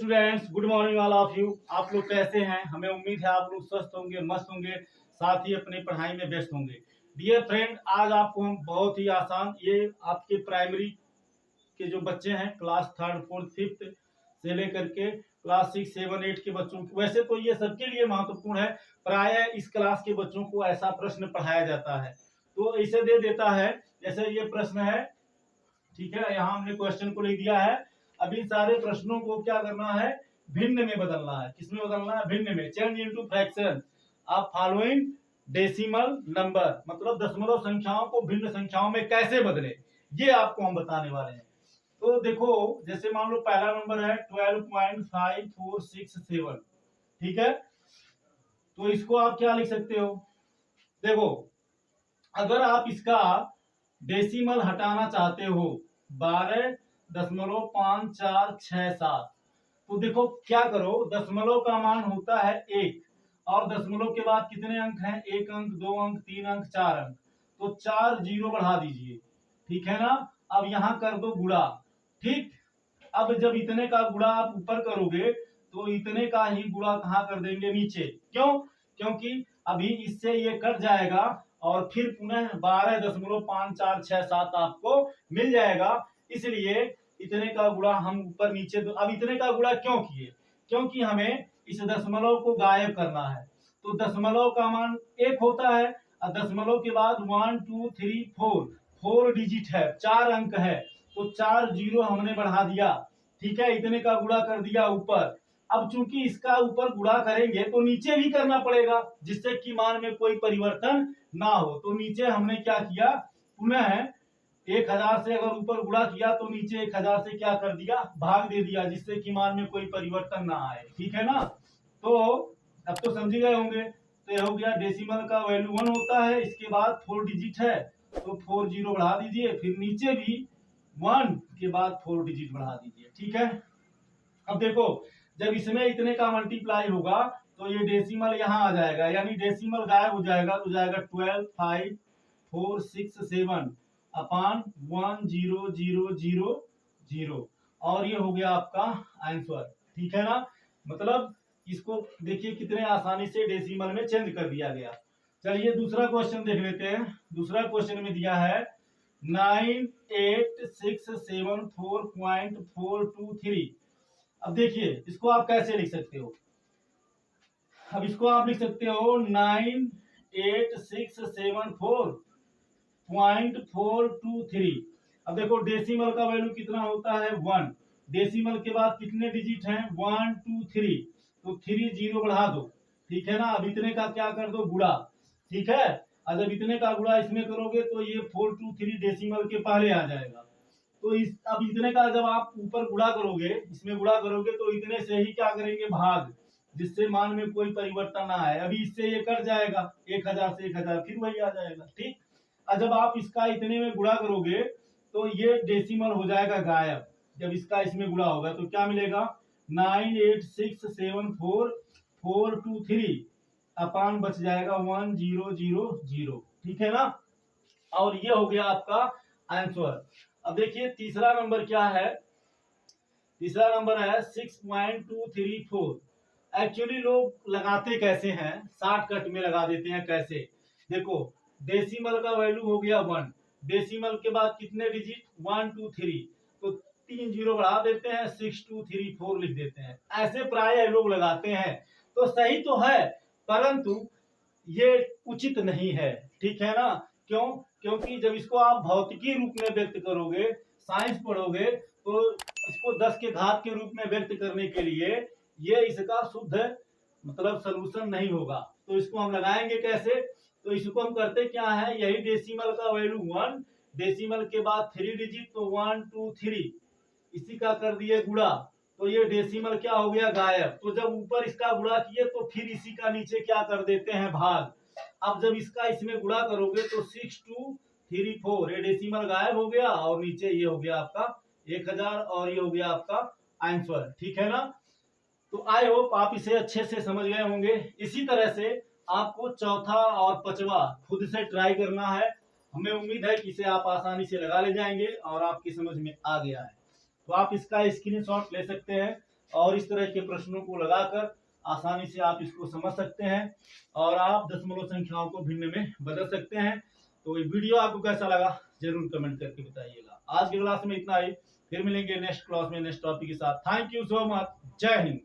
Students, good morning all of you. आप लोग कैसे हैं? हमें उम्मीद है आप लोग स्वस्थ होंगे, मस्त होंगे, साथ ही अपनी पढ़ाई में व्यस्त होंगे। डियर फ्रेंड, आज आपको हम बहुत ही आसान, ये आपके प्राइमरी के जो बच्चे हैं क्लास 3, 4, 5 से लेकर के क्लास 6, 7, 8 के बच्चों, वैसे तो ये सबके लिए महत्वपूर्ण है। प्राय इस क्लास के बच्चों को ऐसा प्रश्न पढ़ाया जाता है, तो इसे दे देता है। जैसे ये प्रश्न है, ठीक है, यहाँ हमने क्वेश्चन को लिख दिया है। अब इन सारे प्रश्नों को क्या करना है? भिन्न में बदलना है। किसमें बदलना है? भिन्न में। Change into fraction of following decimal number, मतलब दशमलव संख्याओं को भिन्न संख्याओं में कैसे बदले, ये आपको हम बताने वाले हैं। तो देखो, जैसे मान लो पहला नंबर है 12.5467, ठीक है। तो इसको आप क्या लिख सकते हो? देखो, अगर आप इसका डेसिमल हटाना चाहते हो 12.5467, तो देखो क्या करो, दशमलव का मान होता है 1, और दशमलव के बाद कितने अंक हैं? 1 अंक, 2 अंक, 3 अंक, 4 अंक, तो 4 जीरो बढ़ा दीजिए, ठीक है ना। अब यहाँ कर दो गुणा, ठीक। अब जब इतने का गुणा आप ऊपर करोगे तो इतने का ही गुणा कहाँ कर देंगे? नीचे। क्यों? क्योंकि अभी इससे ये कट जाएगा और फिर पुनः 12.5467 आपको मिल जाएगा। इसलिए इतने का गुणा हम ऊपर नीचे दो। अब इतने का गुणा क्यों किए? क्योंकि हमें इस दशमलव को गायब करना है। तो दशमलव का मान 1 होता है, और दशमलव के बाद 1 2 3 4 डिजिट है, 4 अंक है, तो 4 जीरो हमने बढ़ा दिया, ठीक है। इतने का गुणा कर दिया ऊपर। अब चूंकि इसका ऊपर गुणा करेंगे तो नीचे भी करना पड़ेगा, जिससे कि मान में कोई परिवर्तन ना हो। तो नीचे हमने क्या किया? पुनः 1000 से अगर ऊपर गुणा किया तो नीचे 1000 से क्या कर दिया? भाग दे दिया, जिससे कि मान में कोई परिवर्तन ना आए, ठीक है ना। तो अब तो समझ गए होंगे। तो यह हो गया, डेसिमल का वैल्यू 1 होता है, इसके बाद 4 डिजिट है, तो 4 जीरो बढ़ा दीजिए, फिर नीचे भी 1 के बाद 4 डिजिट बढ़ा दीजिए, ठीक है। अब देखो, जब इसमें इतने का मल्टीप्लाई होगा तो ये डेसिमल यहाँ आ जाएगा, यानी डेसिमल गायब हो जाएगा, तो जाएगा 12.5467 अपान 1000, और ये हो गया आपका आंसर, ठीक है ना। मतलब इसको देखिए कितने आसानी से डेसिमल में चेंज कर दिया गया। चलिए दूसरा क्वेश्चन देख लेते हैं। दूसरा क्वेश्चन में दिया है 98674.423। अब देखिए इसको आप कैसे लिख सकते हो? अब इसको आप लिख सकते हो 98674.423। अब देखो डेसिमल का वैल्यू कितना होता है? 1। डेसिमल के बाद कितने डिजिट हैं? 1 2 3, तो 3 जीरो बढ़ा दो, ठीक है ना। अब इतने का क्या कर दो? गुणा, ठीक है। और जब इतने का गुणा इसमें करोगे तो ये 423 डेसिमल के पहले आ जाएगा। तो अब इतने का जब आप ऊपर गुणा करोगे, इसमें गुणा करोगे, तो इतने से ही क्या करेंगे? भाग, जिससे मान में कोई परिवर्तन ना आए। अभी इससे ये कट जाएगा, 1000 से 1000, फिर वही आ जाएगा, ठीक। और जब आप इसका इतने में गुणा करोगे तो ये डेसिमल हो जाएगा गायब। जब इसका इसमें गुणा होगा तो क्या मिलेगा? 98674.423 अपान बच जाएगा 1000, ठीक है ना। और ये हो गया आपका आंसर। अब देखिए तीसरा नंबर क्या है? तीसरा नंबर है 6.234। एक्चुअली लोग लगाते कैसे हैं? शॉर्टकट में लगा देते हैं। कैसे? देखो, डेसिमल का वैल्यू हो गया 1, डेसिमल के बाद कितने डिजिट? 1 2 3, तो 3 जीरो बढ़ा देते हैं, 6234 लिख देते हैं। ऐसे प्राय लोग लगाते हैं, तो सही तो है, परंतु ये उचित नहीं है, ठीक है ना। क्यों? क्योंकि जब इसको आप भौतिकी रूप में व्यक्त करोगे, साइंस पढ़ोगे, तो इसको 10 के घात के रूप में व्यक्त करने के लिए ये इसका शुद्ध मतलब सलूशन नहीं होगा। तो इसको हम लगाएंगे कैसे? तो इसको हम करते क्या है, यही डेसिमल का वैल्यू 1, डेसिमल के बाद 3 डिजिट, तो 1 2 3, इसी का कर दिए गुणा, तो ये डेसिमल क्या हो गया? गायब। तो जब ऊपर इसका गुणा किए तो फिर इसी का नीचे क्या कर देते हैं? भाग। अब जब इसका इसमें गुणा करोगे तो 6234, ये डेसिमल गायब हो गया, और नीचे ये हो गया आपका 1000, और ये हो गया आपका आंसर, ठीक है ना। तो आई होप आप इसे अच्छे से समझ गए होंगे। इसी तरह से आपको चौथा और पांचवा खुद से ट्राई करना है। हमें उम्मीद है कि इसे आप आसानी से लगा ले जाएंगे और आपकी समझ में आ गया है। तो आप इसका स्क्रीनशॉट ले सकते हैं और इस तरह के प्रश्नों को लगाकर आसानी से आप इसको समझ सकते हैं और आप दशमलव संख्याओं को भिन्न में बदल सकते हैं। तो ये वीडियो आपको कैसा लगा जरूर कमेंट करके बताइएगा। आज की क्लास में इतना ही, फिर मिलेंगे नेक्स्ट क्लास में नेक्स्ट टॉपिक के साथ। Thank you so much. जय हिंद।